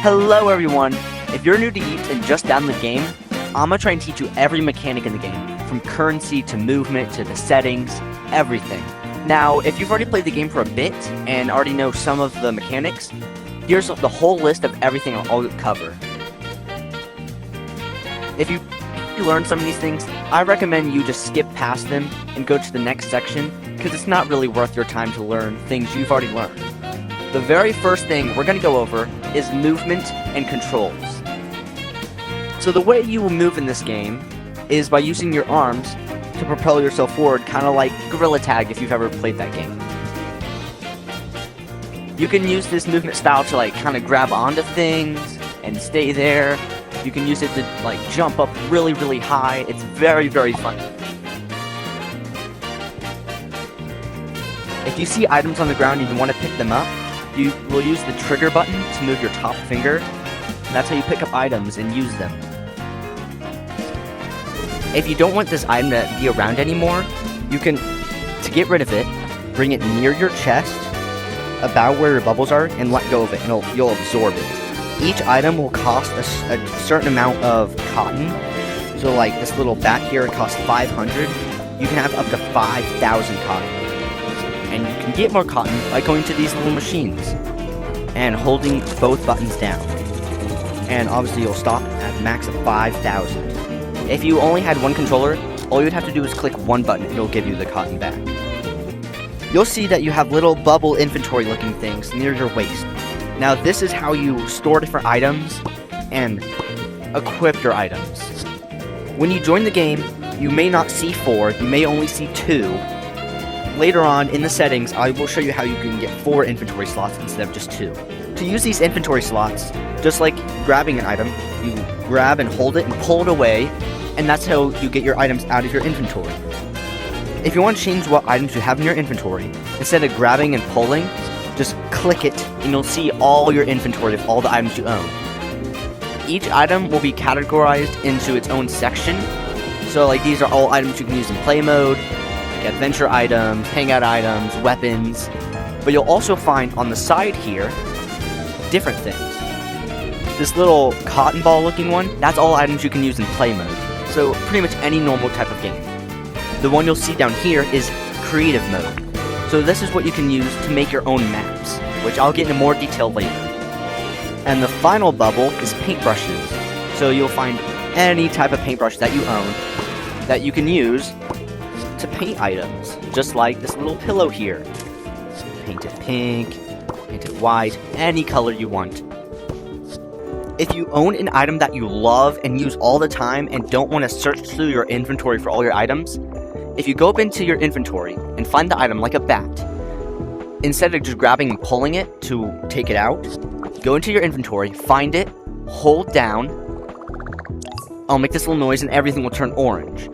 Hello everyone! If you're new to Yeeps and just download the game, I'm gonna try and teach you every mechanic in the game, from currency to movement to the settings, everything. Now, if you've already played the game for a bit and already know some of the mechanics, here's the whole list of everything I'll cover. If you learn some of these things, I recommend you just skip past them and go to the next section, because it's not really worth your time to learn things you've already learned. The very first thing we're going to go over is movement and controls. So the way you will move in this game is by using your arms to propel yourself forward, kind of like Gorilla Tag if you've ever played that game. You can use this movement style to kind of grab onto things and stay there. You can use it to jump up really, really high. It's very, very fun. If you see items on the ground and you want to pick them up, you will use the trigger button to move your top finger. And that's how you pick up items and use them. If you don't want this item to be around anymore, you can, to get rid of it, bring it near your chest, about where your bubbles are, and let go of it, and you'll absorb it. Each item will cost a certain amount of cotton. So like this little bat here, it costs 500. You can have up to 5,000 cotton. And you can get more cotton by going to these little machines and holding both buttons down. And obviously you'll stop at a max of 5,000. If you only had one controller, all you'd have to do is click one button and it'll give you the cotton back. You'll see that you have little bubble inventory looking things near your waist. Now this is how you store different items and equip your items. When you join the game, you may not see 4, you may only see 2. Later on in the settings, I will show you how you can get 4 inventory slots instead of just 2. To use these inventory slots, just like grabbing an item, you grab and hold it and pull it away, and that's how you get your items out of your inventory. If you want to change what items you have in your inventory, instead of grabbing and pulling, just click it and you'll see all your inventory of all the items you own. Each item will be categorized into its own section, so these are all items you can use in play mode, adventure items, hangout items, weapons, but you'll also find on the side here different things. This little cotton ball looking one, that's all items you can use in play mode, so pretty much any normal type of game. The one you'll see down here is creative mode, so this is what you can use to make your own maps, which I'll get into more detail later. And the final bubble is paintbrushes, so you'll find any type of paintbrush that you own that you can use to paint items, just like this little pillow here. Paint it pink, paint it white, any color you want. If you own an item that you love and use all the time and don't want to search through your inventory for all your items, if you go up into your inventory and find the item like a bat, instead of just grabbing and pulling it to take it out, go into your inventory, find it, hold down, I'll make this little noise and everything will turn orange.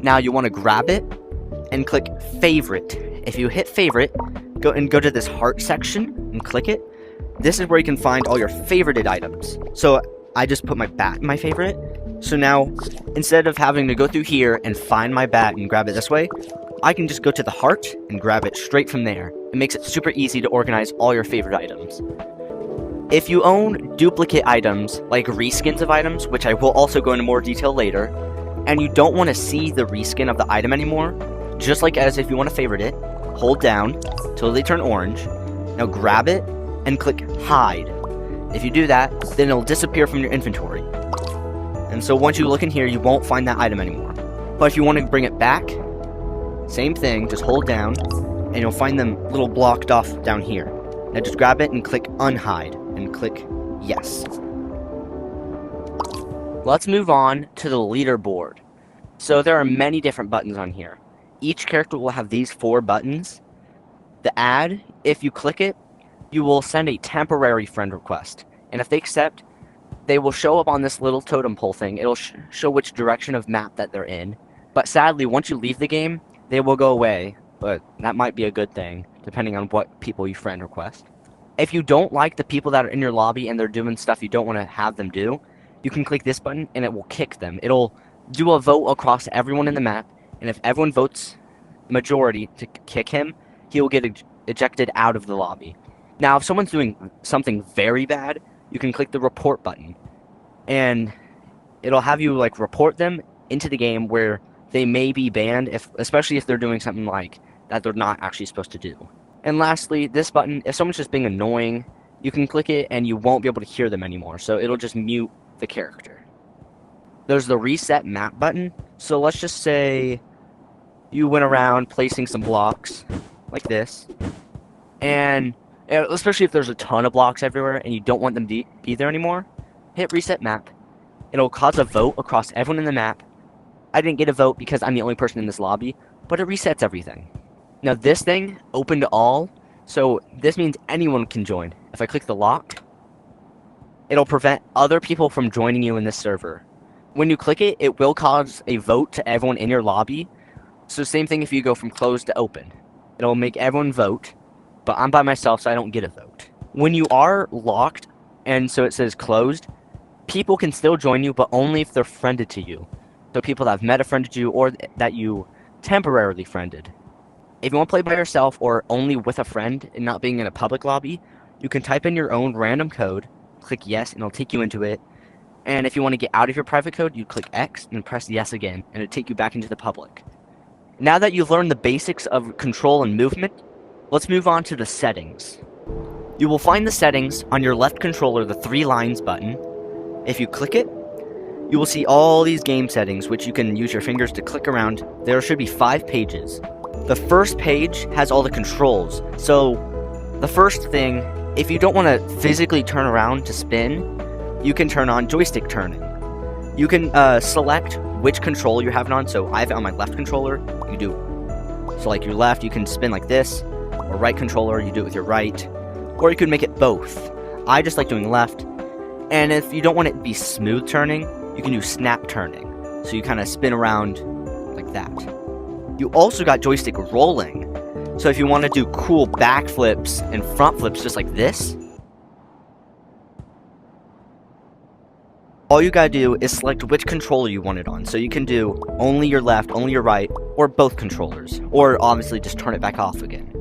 Now you want to grab it and click favorite. If you hit favorite, go to this heart section and click it. This is where you can find all your favorited items. So I just put my bat in my favorite. So now, instead of having to go through here and find my bat and grab it this way, I can just go to the heart and grab it straight from there. It makes it super easy to organize all your favorite items. If you own duplicate items, like reskins of items, which I will also go into more detail later, and you don't want to see the reskin of the item anymore, just like as if you want to favorite it, hold down till they turn orange. Now grab it and click hide. If you do that, then it'll disappear from your inventory. And so once you look in here, you won't find that item anymore. But if you want to bring it back, same thing, just hold down, and you'll find them little blocked off down here. Now just grab it and click unhide, and click yes. Let's move on to the leaderboard. So there are many different buttons on here. Each character will have these 4 buttons. The add, if you click it, you will send a temporary friend request. And if they accept, they will show up on this little totem pole thing. It'll show which direction of map that they're in. But sadly, once you leave the game, they will go away. But that might be a good thing, depending on what people you friend request. If you don't like the people that are in your lobby and they're doing stuff you don't want to have them do, you can click this button and it will kick them. It'll do a vote across everyone in the map, and if everyone votes majority to kick him, he will get ejected out of the lobby. Now, if someone's doing something very bad, you can click the report button, and it'll have you like report them into the game where they may be banned, especially if they're doing something like that they're not actually supposed to do. And lastly, this button, if someone's just being annoying, you can click it and you won't be able to hear them anymore, so it'll just mute the character. There's the reset map button. So let's just say you went around placing some blocks like this, and especially if there's a ton of blocks everywhere and you don't want them to be there anymore, hit reset map. It'll cause a vote across everyone in the map. I didn't get a vote because I'm the only person in this lobby, but it resets everything. Now this thing, open to all, so this means anyone can join. If I click the lock, it'll prevent other people from joining you in this server. When you click it, it will cause a vote to everyone in your lobby. So same thing if you go from closed to open. It'll make everyone vote, but I'm by myself, so I don't get a vote. When you are locked, and so it says closed, people can still join you, but only if they're friended to you. So people that have meta-friended you or that you temporarily friended. If you want to play by yourself or only with a friend and not being in a public lobby, you can type in your own random code, click yes, and it'll take you into it. And if you want to get out of your private code, you click X and press yes again, and it'll take you back into the public. Now that you've learned the basics of control and movement, let's move on to the settings. You will find the settings on your left controller, the 3 lines button. If you click it, you will see all these game settings, which you can use your fingers to click around. There should be 5 pages. The first page has all the controls. So the first thing, if you don't want to physically turn around to spin, you can turn on joystick turning. You can select which controller you're having on. So I have it on my left controller. You do so like your left, you can spin like this, or right controller, you do it with your right, or you could make it both. I just like doing left. And if you don't want it to be smooth turning, you can do snap turning. So you kind of spin around like that. You also got joystick rolling. So if you want to do cool backflips and front flips just like this, all you gotta do is select which controller you want it on. So you can do only your left, only your right, or both controllers. Or obviously just turn it back off again.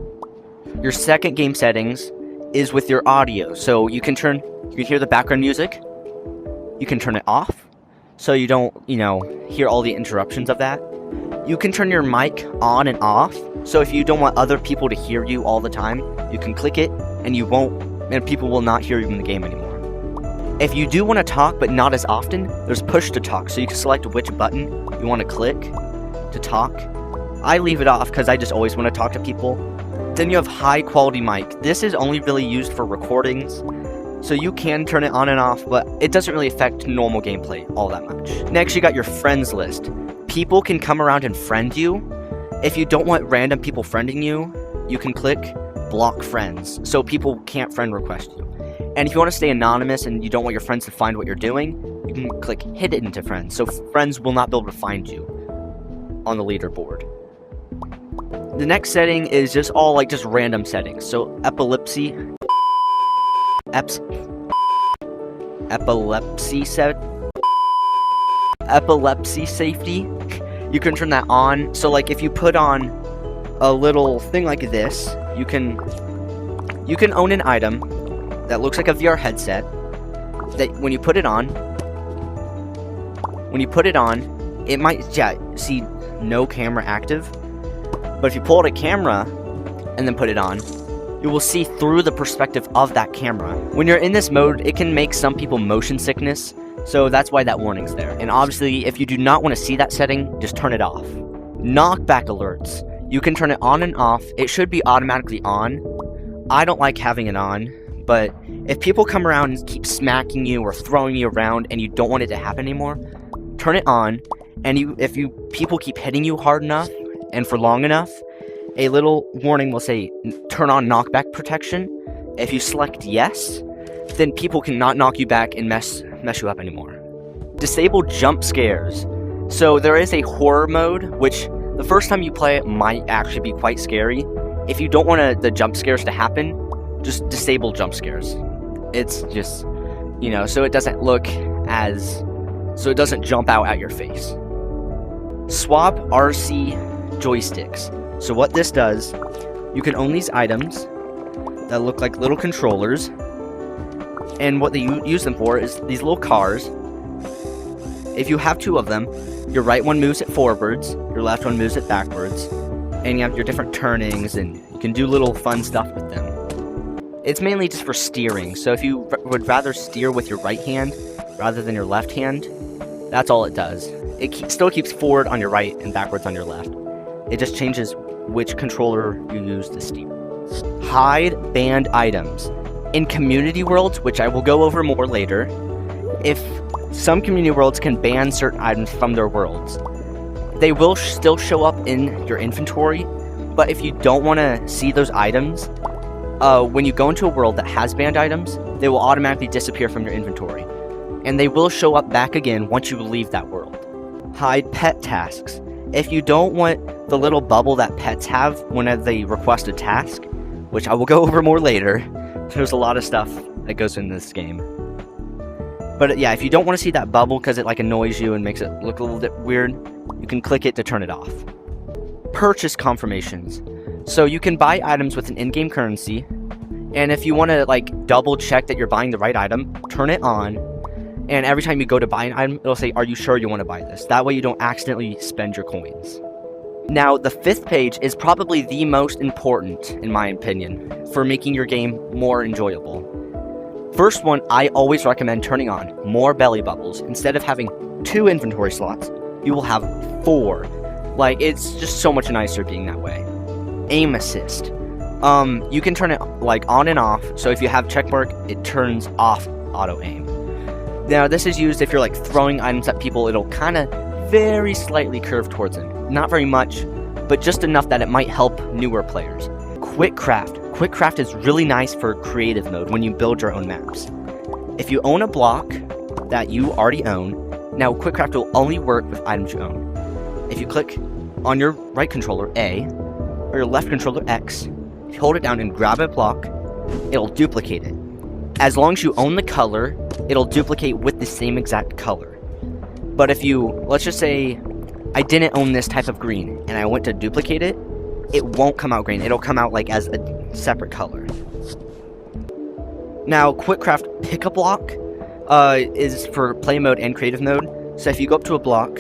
Your second game settings is with your audio. So you can hear the background music. You can turn it off, so you don't, hear all the interruptions of that. You can turn your mic on and off, so if you don't want other people to hear you all the time, you can click it, and people will not hear you in the game anymore. If you do want to talk, but not as often, there's push to talk, so you can select which button you want to click to talk. I leave it off because I just always want to talk to people. Then you have high quality mic. This is only really used for recordings, so you can turn it on and off, but it doesn't really affect normal gameplay all that much. Next, you got your friends list. People can come around and friend you. If you don't want random people friending you, you can click block friends, so people can't friend request you. And if you want to stay anonymous and you don't want your friends to find what you're doing, you can click hidden to friends, so friends will not be able to find you on the leaderboard. The next setting is just all just random settings. So epilepsy safety, you can turn that on. So if you put on a little thing like this, you can own an item that looks like a VR headset that when you put it on, it might see no camera active, but if you pull out a camera and then put it on, you will see through the perspective of that camera. When you're in this mode, it can make some people motion sickness, so that's why that warning's there. And obviously, if you do not want to see that setting, just turn it off. Knockback alerts. You can turn it on and off. It should be automatically on. I don't like having it on, but if people come around and keep smacking you or throwing you around and you don't want it to happen anymore, turn it on. And if people keep hitting you hard enough and for long enough, a little warning will say turn on knockback protection. If you select yes, then people cannot knock you back and mess you up anymore. Disable jump scares. So there is a horror mode, which the first time you play it might actually be quite scary. If you don't want the jump scares to happen, just disable jump scares. It's just, so it doesn't so it doesn't jump out at your face. Swap RC joysticks. So what this does, you can own these items that look like little controllers, And what they use them for is these little cars. If you have 2 of them, your right one moves it forwards, your left one moves it backwards, and you have your different turnings, and you can do little fun stuff with them. It's mainly just for steering, so if you would rather steer with your right hand rather than your left hand, that's all it does. It still keeps forward on your right and backwards on your left. It just changes which controller you use to steer. Hide banned items. In community worlds, which I will go over more later, if some community worlds can ban certain items from their worlds, they will still show up in your inventory, but if you don't want to see those items, when you go into a world that has banned items, they will automatically disappear from your inventory, and they will show up back again once you leave that world. Hide pet tasks. If you don't want the little bubble that pets have whenever they request a task, which I will go over more later, there's a lot of stuff that goes into this game. But yeah, if you don't want to see that bubble because it like annoys you and makes it look a little bit weird, you can click it to turn it off. Purchase confirmations. So you can buy items with an in-game currency, and if you want to like double check that you're buying the right item, turn it on, and every time you go to buy an item, it'll say, are you sure you want to buy this? That way you don't accidentally spend your coins. Now, the 5th page is probably the most important, in my opinion, for making your game more enjoyable. First one, I always recommend turning on more belly bubbles. Instead of having 2 inventory slots, you will have 4. Like, it's just so much nicer being that way. Aim assist. You can turn it like on and off, so if you have checkmark, it turns off auto aim. Now, this is used if you're like throwing items at people, it'll kind of very slightly curve towards them. Not very much, but just enough that it might help newer players. Quick craft. Quick craft is really nice for creative mode when you build your own maps. If you own a block that you already own, now quick craft will only work with items you own. If you click on your right controller A, or your left controller X, if you hold it down and grab a block, it'll duplicate it. As long as you own the color, it'll duplicate with the same exact color. But if you, let's just say, I didn't own this type of green, and I went to duplicate it, it won't come out green. It'll come out like as a separate color. Now, quick craft pick a block is for play mode and creative mode. So if you go up to a block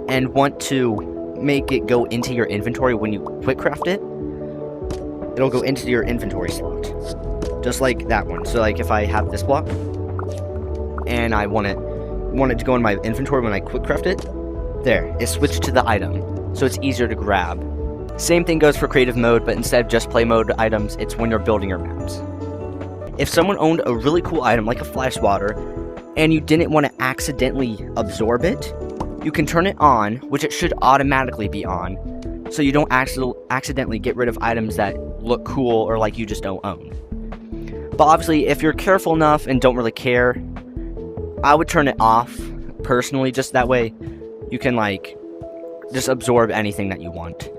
and want to make it go into your inventory when you quick craft it, it'll go into your inventory slot, just like that one. So like if I have this block and I want it to go in my inventory when I quick craft it, there, it switched to the item, so it's easier to grab. Same thing goes for creative mode, but instead of just play mode items, it's when you're building your maps. If someone owned a really cool item like a flash water, and you didn't want to accidentally absorb it, you can turn it on, which it should automatically be on, so you don't accidentally get rid of items that look cool or like you just don't own. But obviously, if you're careful enough and don't really care, I would turn it off, personally, just that way you can like just absorb anything that you want.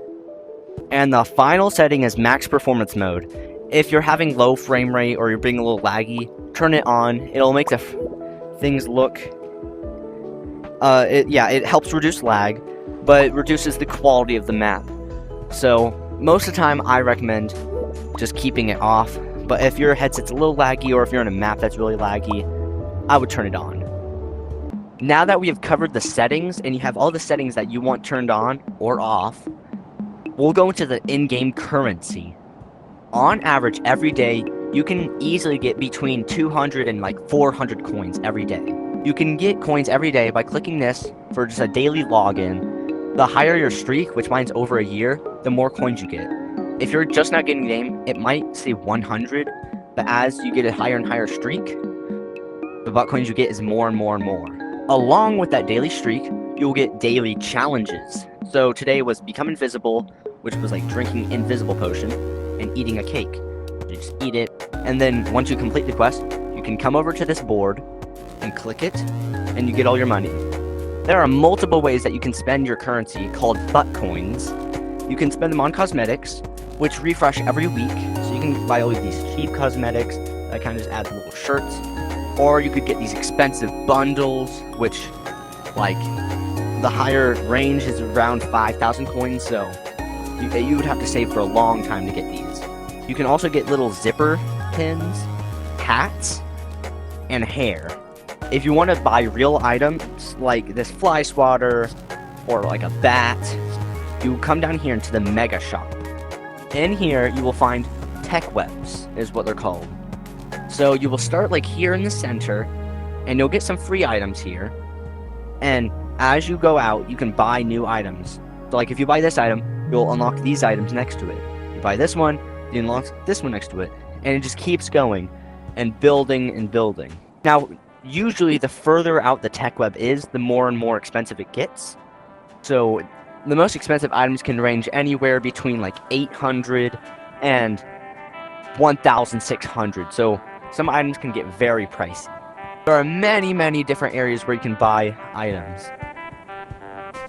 And the final setting is max performance mode. If you're having low frame rate or you're being a little laggy, turn it on. It'll make the things look... it helps reduce lag, but it reduces the quality of the map. So, most of the time, I recommend just keeping it off. But if your headset's a little laggy, or if you're in a map that's really laggy, I would turn it on. Now that we have covered the settings, and you have all the settings that you want turned on or off, we'll go into the in-game currency. On average, every day, you can easily get between 200 and like 400 coins every day. You can get coins every day by clicking this for just a daily login. The higher your streak, which mine's over a year, the more coins you get. If you're just not getting the game, it might say 100, but as you get a higher and higher streak, the butt coins you get is more and more and more. Along with that daily streak, you'll get daily challenges. So today was Become Invisible, which was like drinking invisible potion and eating a cake. You just eat it, and then once you complete the quest, you can come over to this board and click it, and you get all your money. There are multiple ways that you can spend your currency called butt coins. You can spend them on cosmetics, which refresh every week, so you can buy all of these cheap cosmetics that kind of just add little shirts. Or you could get these expensive bundles, which, like, the higher range is around 5,000 coins, so you would have to save for a long time to get these. You can also get little zipper pins, hats, and hair. If you want to buy real items like this fly swatter or like a bat, you come down here into the mega shop. In here, you will find tech webs, is what they're called. So you will start like here in the center, and you'll get some free items here. And as you go out, you can buy new items. So like if you buy this item, you'll unlock these items next to it. You buy this one, you unlock this one next to it, and it just keeps going and building and building. Now, usually the further out the tech web is, the more and more expensive it gets. So the most expensive items can range anywhere between like 800 and 1,600. So some items can get very pricey. There are many, many different areas where you can buy items.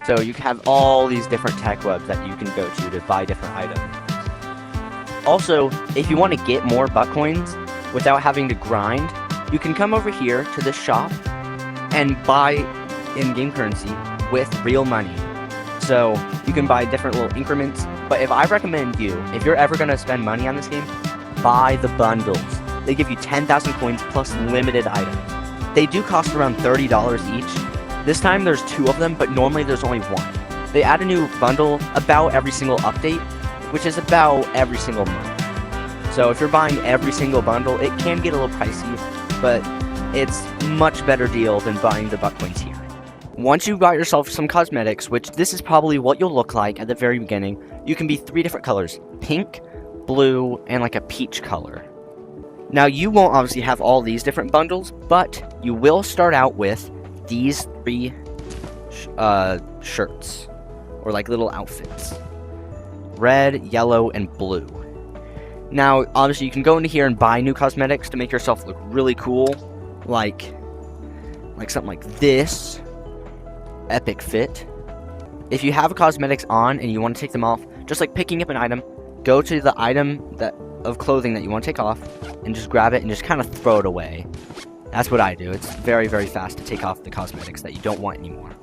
So you have all these different tech webs that you can go to buy different items. Also, if you want to get more buck coins without having to grind, you can come over here to this shop and buy in-game currency with real money. So you can buy different little increments. But if I recommend you, if you're ever going to spend money on this game, buy the bundles. They give you 10,000 coins plus limited items. They do cost around $30 each. This time there's 2 of them, but normally there's only 1. They add a new bundle about every single update, which is about every single month. So if you're buying every single bundle, it can get a little pricey, but it's much better deal than buying the buck coins here. Once you've got yourself some cosmetics, which this is probably what you'll look like at the very beginning, you can be 3 different colors: pink, blue, and like a peach color. Now you won't obviously have all these different bundles, but you will start out with these 3 shirts, or like little outfits: red, yellow, and blue. Now obviously you can go into here and buy new cosmetics to make yourself look really cool, like something like this epic fit. If you have cosmetics on and you want to take them off, just like picking up an item, go to the item of clothing that you want to take off and just grab it and just kind of throw it away. That's what I do. It's very, very fast to take off the cosmetics that you don't want anymore.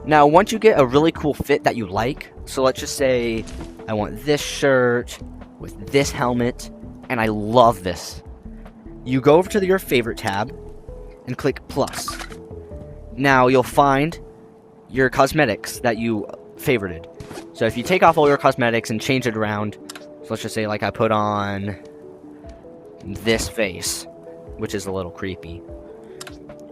Now, once you get a really cool fit that you like, so let's just say I want this shirt with this helmet, and I love this. You go over to your favorite tab and click plus. Now, you'll find your cosmetics that you favorited. So if you take off all your cosmetics and change it around, so let's just say like I put on this face, which is a little creepy.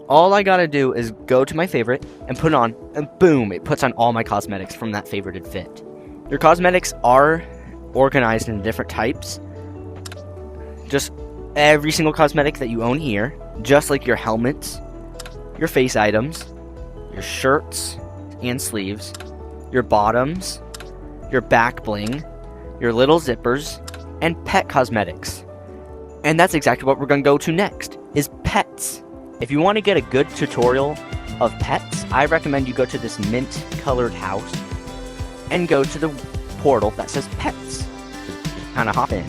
All I gotta do is go to my favorite and put it on, and boom, it puts on all my cosmetics from that favorited fit. Your cosmetics are organized in different types. Just every single cosmetic that you own here, just like your helmets, your face items, your shirts and sleeves, your bottoms, your back bling, your little zippers, and pet cosmetics. And that's exactly what we're going to go to next, is pets. If you want to get a good tutorial of pets, I recommend you go to this mint colored house and go to the portal that says pets. Just kind of hop in.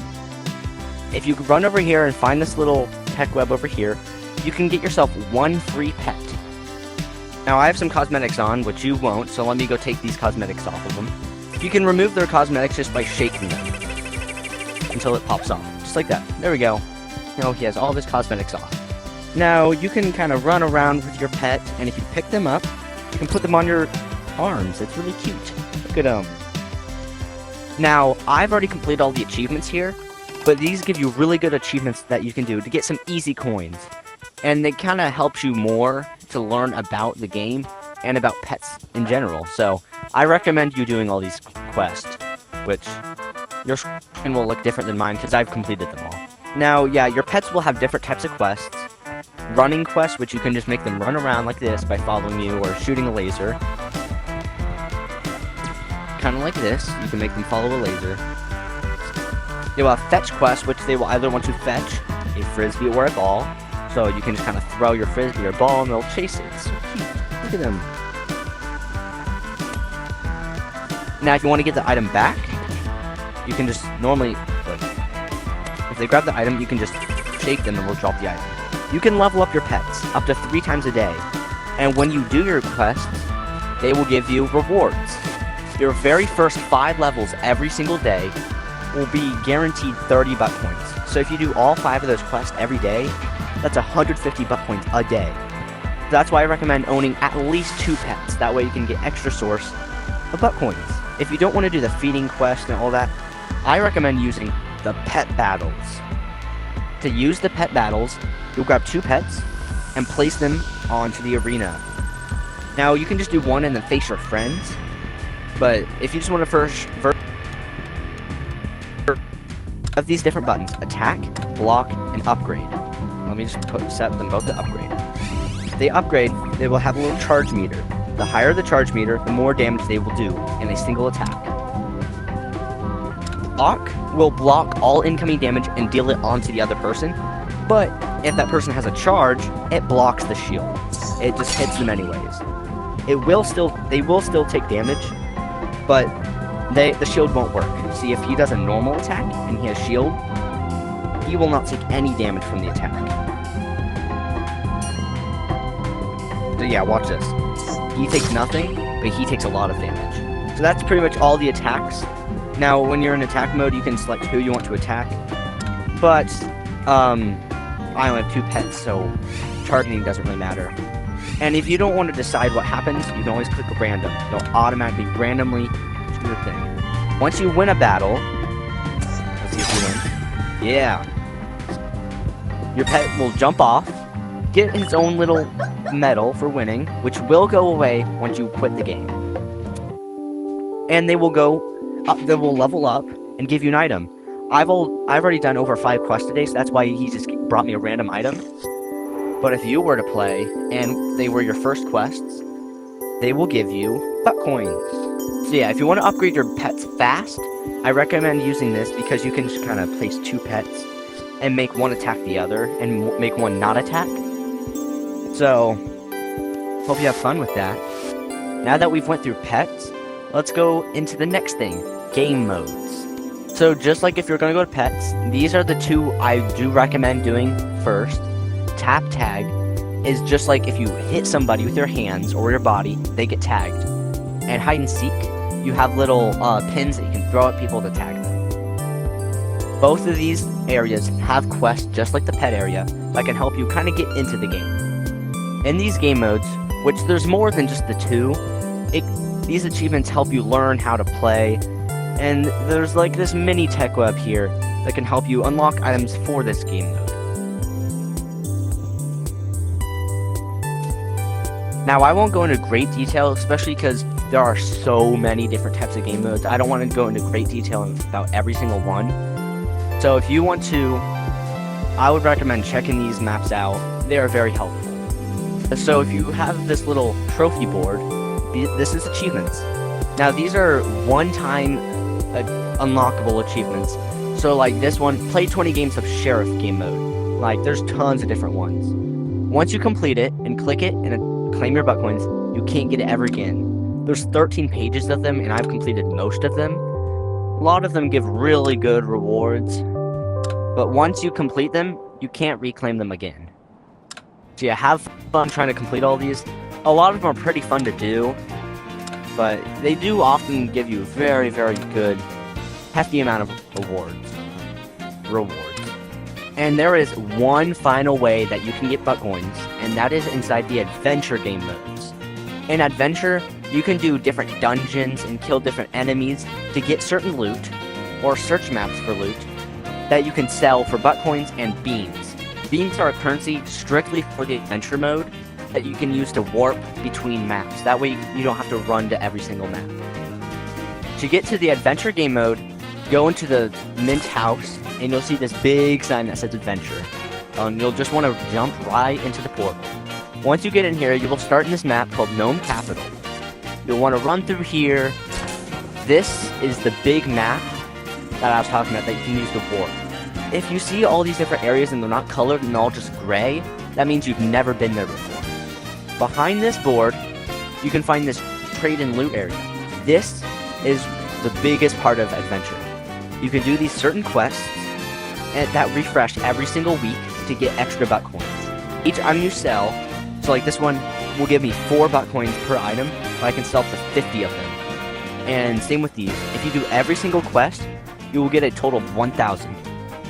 If you run over here and find this little tech web over here, you can get yourself 1 free pet. Now I have some cosmetics on, which you won't, so let me go take these cosmetics off of them. You can remove their cosmetics just by shaking them until it pops off, just like that. There we go. Now he has all of his cosmetics off. Now you can kind of run around with your pet, and if you pick them up, you can put them on your arms. It's really cute. Look at them. Now I've already completed all the achievements here, but these give you really good achievements that you can do to get some easy coins. And it kind of helps you more to learn about the game and about pets in general. So I recommend you doing all these quests, which your screen will look different than mine because I've completed them all. Now, yeah, your pets will have different types of quests. Running quests, which you can just make them run around like this by following you or shooting a laser. Kind of like this, you can make them follow a laser. They will have fetch quests, which they will either want to fetch a frisbee or a ball. So you can just kind of throw your frisbee or ball and they'll chase it. It's so cute. Look at them. Now if you want to get the item back, you can just normally, if they grab the item, you can just shake them and they'll drop the item. You can level up your pets up to 3 times a day. And when you do your quests, they will give you rewards. Your very first 5 levels every single day will be guaranteed 30 buck coins. So if you do all 5 of those quests every day, that's 150 buck coins a day. That's why I recommend owning at least 2 pets. That way you can get extra source of buck coins. If you don't want to do the feeding quest and all that, I recommend using the pet battles. To use the pet battles, you'll grab 2 pets and place them onto the arena. Now you can just do one and then face your friends, but if you just want to first of these different buttons: attack, block, and upgrade. Let me just set them both to upgrade. They upgrade, they will have a little charge meter. The higher the charge meter, the more damage they will do in a single attack. Block will block all incoming damage and deal it onto the other person, but if that person has a charge, it blocks the shield. It just hits them anyways. They will still take damage, but the shield won't work. See, if he does a normal attack and he has shield, he will not take any damage from the attack. So yeah, watch this. He takes nothing, but he takes a lot of damage. So that's pretty much all the attacks. Now, when you're in attack mode, you can select who you want to attack. But, I only have 2 pets, so targeting doesn't really matter. And if you don't want to decide what happens, you can always click random. It'll automatically randomly do the thing. Once you win a battle, let's see if you win. Yeah. Your pet will jump off, get his own little medal for winning, which will go away once you quit the game. And they will go up, they will level up and give you an item. I've already done over 5 quests today, so that's why he just brought me a random item. But if you were to play and they were your first quests, they will give you buck coins. So yeah, if you want to upgrade your pets fast, I recommend using this because you can just kind of place 2 pets and make one attack the other and make one not attack. So, hope you have fun with that. Now that we've went through pets, let's go into the next thing, game modes. So just like if you're going to go to pets, these are the 2 I do recommend doing first. Tap tag is just like if you hit somebody with your hands or your body, they get tagged. And hide and seek, you have little pins that you can throw at people to tag them. Both of these areas have quests just like the pet area that can help you kind of get into the game. In these game modes, which there's more than just the 2, these achievements help you learn how to play, and there's like this mini tech web here that can help you unlock items for this game mode. Now, I won't go into great detail, especially because there are so many different types of game modes. I don't want to go into great detail about every single one. So if you want to, I would recommend checking these maps out. They are very helpful. So if you have this little trophy board, this is achievements. Now these are one-time unlockable achievements. So like this one, play 20 games of Sheriff game mode. Like there's tons of different ones. Once you complete it and click it and claim your buck coins, you can't get it ever again. There's 13 pages of them and I've completed most of them. A lot of them give really good rewards, but once you complete them, you can't reclaim them again. So yeah, have fun trying to complete all these. A lot of them are pretty fun to do, but they do often give you very, very good, hefty amount of rewards. And there is one final way that you can get buck coins, and that is inside the adventure game modes. In adventure, you can do different dungeons and kill different enemies to get certain loot, or search maps for loot, that you can sell for buck coins and beans. Beans are a currency strictly for the adventure mode that you can use to warp between maps. That way you don't have to run to every single map. To get to the adventure game mode, go into the mint house and you'll see this big sign that says adventure. You'll just want to jump right into the portal. Once you get in here, you will start in this map called Gnome Capital. You'll want to run through here. This is the big map that I was talking about that you can use to warp. If you see all these different areas and they're not colored and all just gray, that means you've never been there before. Behind this board, you can find this trade and loot area. This is the biggest part of adventure. You can do these certain quests that refresh every single week to get extra buck coins. Each item you sell, so like this one will give me 4 buck coins per item, but I can sell up to 50 of them. And same with these. If you do every single quest, you will get a total of 1,000.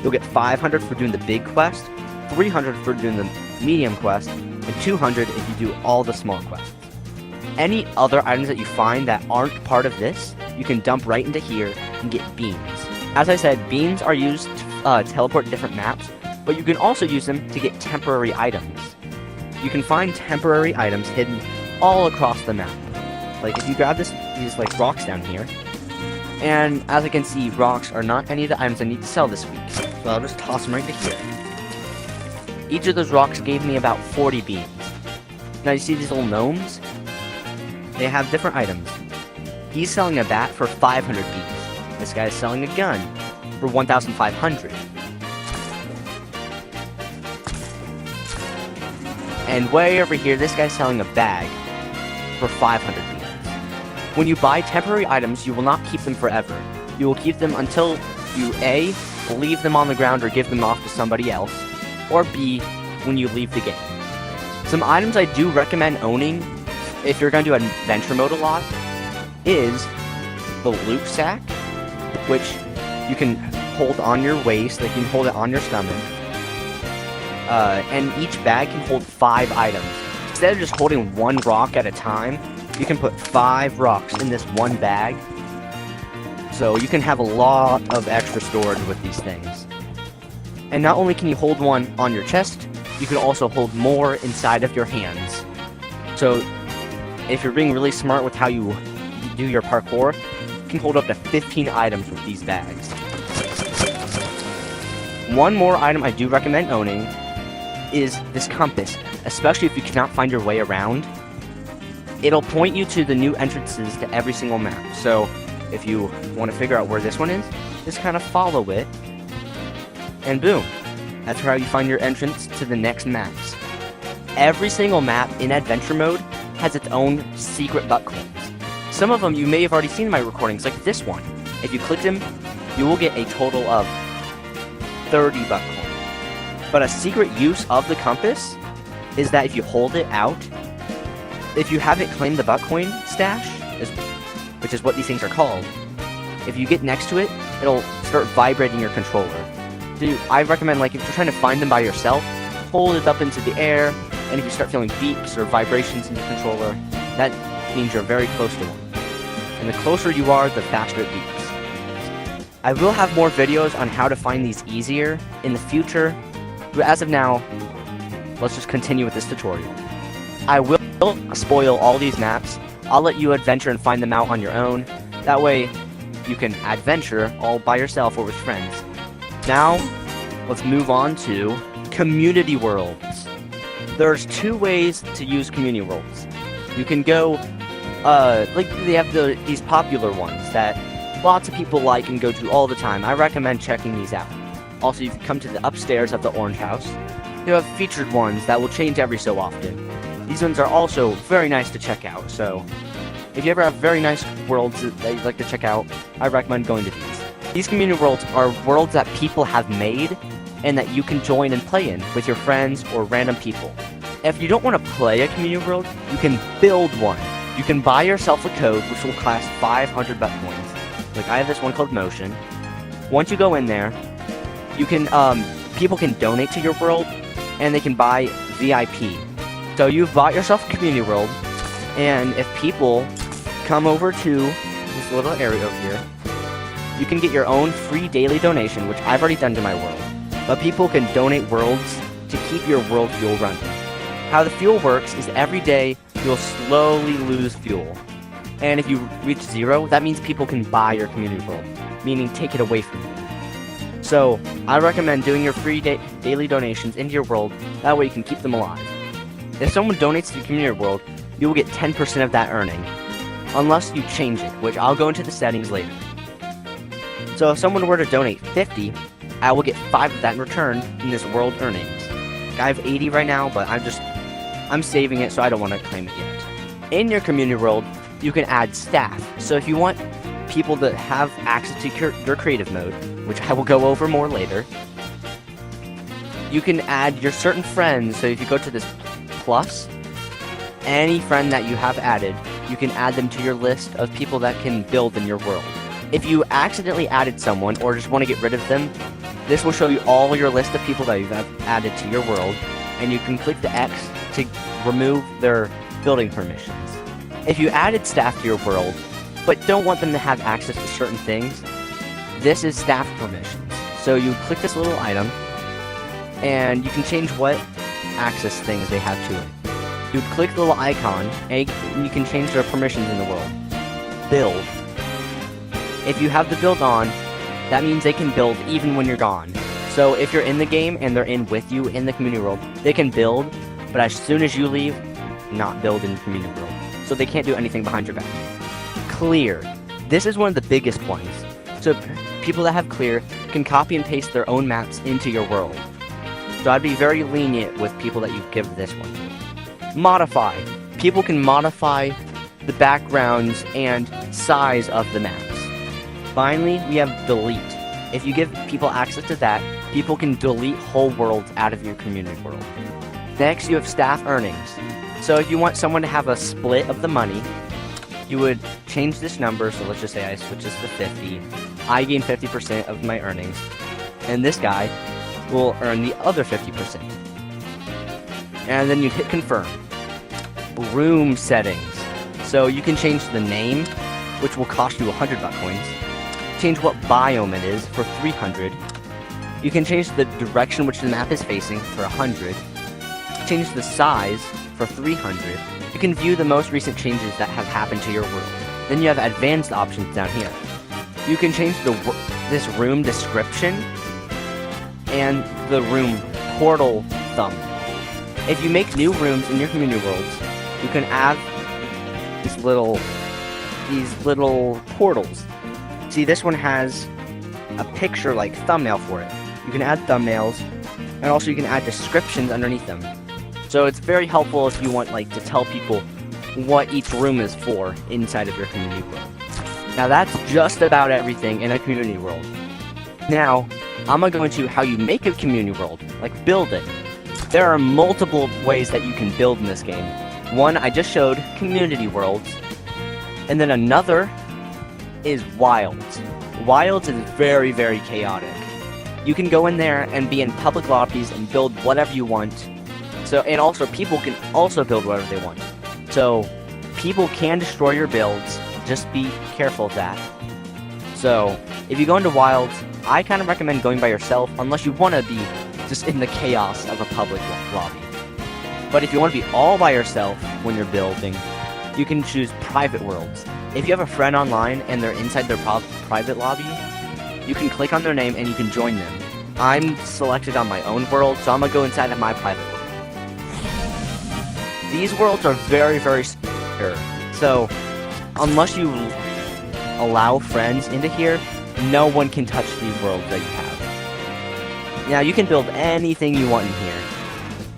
You'll get 500 for doing the big quest, 300 for doing the medium quest, and 200 if you do all the small quests. Any other items that you find that aren't part of this, you can dump right into here and get beans. As I said, beans are used to teleport to different maps, but you can also use them to get temporary items. You can find temporary items hidden all across the map. Like if you grab these like rocks down here, and as I can see, rocks are not any of the items I need to sell this week, so I'll just toss them right to here. Each of those rocks gave me about 40 beans. Now you see these little gnomes? They have different items. He's selling a bat for 500 beans. This guy is selling a gun for 1,500. And way over here, this guy's selling a bag for 500 beans. When you buy temporary items, you will not keep them forever. You will keep them until you A, leave them on the ground or give them off to somebody else, or B, when you leave the game. Some items I do recommend owning if you're going to do adventure mode a lot is the loot sack, which you can hold on your waist, like you can hold it on your stomach. And each bag can hold 5 items. Instead of just holding 1 rock at a time, you can put 5 rocks in this one bag. So you can have a lot of extra storage with these things. And not only can you hold one on your chest, you can also hold more inside of your hands. So if you're being really smart with how you do your parkour, you can hold up to 15 items with these bags. One more item I do recommend owning is this compass, especially if you cannot find your way around. It'll point you to the new entrances to every single map. So if you want to figure out where this one is, just kind of follow it, and boom, that's how you find your entrance to the next maps. Every single map in adventure mode has its own secret butt coins. Some of them you may have already seen in my recordings, like this one. If you click them, you will get a total of 30 butt coins. But a secret use of the compass is that if you hold it out, if you haven't claimed the butt coin stash, which is what these things are called, if you get next to it, it'll start vibrating your controller. So I recommend, like, if you're trying to find them by yourself, hold it up into the air, and if you start feeling beeps or vibrations in your controller, that means you're very close to one. And the closer you are, the faster it beeps. I will have more videos on how to find these easier in the future, but as of now, let's just continue with this tutorial. I will spoil all these maps. I'll let you adventure and find them out on your own. That way, you can adventure all by yourself or with friends. Now, let's move on to community worlds. There's 2 ways to use community worlds. You can go, like they have these popular ones that lots of people like and go to all the time. I recommend checking these out. Also, you can come to the upstairs of the orange house. You have featured ones that will change every so often. These ones are also very nice to check out, so if you ever have very nice worlds that you'd like to check out, I recommend going to these. These community worlds are worlds that people have made and that you can join and play in with your friends or random people. If you don't want to play a community world, you can build one. You can buy yourself a code which will cost 500 butt coins. Like I have this one called Motion. Once you go in there, you can people can donate to your world and they can buy VIP. So you've bought yourself a community world, and if people come over to this little area over here, you can get your own free daily donation, which I've already done to my world. But people can donate worlds to keep your world fuel running. How the fuel works is every day you'll slowly lose fuel. And if you reach 0, that means people can buy your community world, meaning take it away from you. So I recommend doing your free daily donations into your world, that way you can keep them alive. If someone donates to your community world, you will get 10% of that earning, unless you change it, which I'll go into the settings later. So if someone were to donate 50, I will get 5 of that in return in this world earnings. I have 80 right now, but I'm saving it, so I don't want to claim it yet. In your community world, you can add staff. So if you want people that have access to your creative mode, which I will go over more later, you can add your certain friends. So if you go to this plus, any friend that you have added, you can add them to your list of people that can build in your world. If you accidentally added someone or just want to get rid of them, This will show you all your list of people that you've added to your world, and you can click the X to remove their building permissions. If you added staff to your world, but don't want them to have access to certain things, this is staff permissions. So you click this little item, and you can change what access things they have to it. You click the little icon, and you can change their permissions in the world. Build. If you have the build on, that means they can build even when you're gone. So if you're in the game and they're in with you in the community world, they can build, but as soon as you leave, not build in the community world. So they can't do anything behind your back. Clear. This is one of the biggest ones. So people that have clear can copy and paste their own maps into your world. So I'd be very lenient with people that you give this one. Modify. People can modify the backgrounds and size of the maps. Finally, we have delete. If you give people access to that, people can delete whole worlds out of your community world. Next, you have staff earnings. So if you want someone to have a split of the money, you would change this number. So let's just say I switch this to 50. I gain 50% of my earnings, and this guy will earn the other 50%. And then you'd hit confirm. Room settings. So you can change the name, which will cost you 100 buck coins. Change what biome it is for 300. You can change the direction which the map is facing for 100. Change the size for 300. You can view the most recent changes that have happened to your world. Then you have advanced options down here. You can change this room description and the room portal thumb. If you make new rooms in your community worlds, you can add these little portals. See, this one has a picture like thumbnail for it. You can add thumbnails, and also you can add descriptions underneath them. So it's very helpful if you want to tell people what each room is for inside of your community world. Now that's just about everything in a community world. Now, I'm gonna go into how you make a community world, like build it. There are multiple ways that you can build in this game. One I just showed, community worlds, and then another is Wilds. Wilds is very, very chaotic. You can go in there and be in public lobbies and build whatever you want. And also people can also build whatever they want. So people can destroy your builds. Just be careful of that. So if you go into Wilds, I kind of recommend going by yourself unless you want to be just in the chaos of a public lobby. But if you want to be all by yourself when you're building, you can choose private worlds. If you have a friend online and they're inside their private lobby, you can click on their name and you can join them. I'm selected on my own world, so I'm gonna go inside of my private world. These worlds are very, very secure. So unless you allow friends into here, no one can touch these worlds that you have. Now you can build anything you want in here.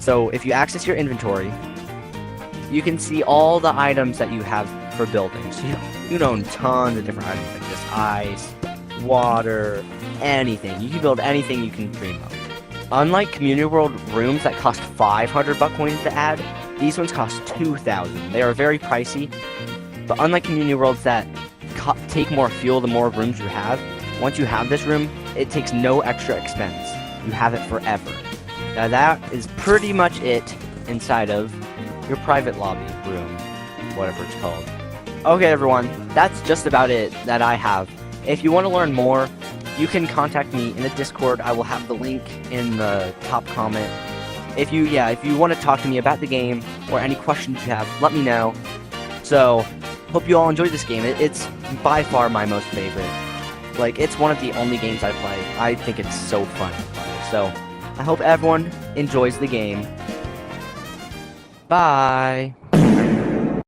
So if you access your inventory, you can see all the items that you have for building. So you own tons of different items like this: ice, water, anything. You can build anything you can dream of. Unlike community world rooms that cost 500 buck coins to add, these ones cost 2,000. They are very pricey, but unlike community worlds that take more fuel the more rooms you have, once you have this room, it takes no extra expense. You have it forever. Now that is pretty much it inside of your private lobby room, whatever it's called. Okay everyone, that's just about it that I have. If you want to learn more, you can contact me in the Discord. I will have the link in the top comment. If you want to talk to me about the game or any questions you have, let me know. So, hope you all enjoyed this game. It's by far my most favorite. It's one of the only games I play. I think it's so fun to play. So, I hope everyone enjoys the game. Bye!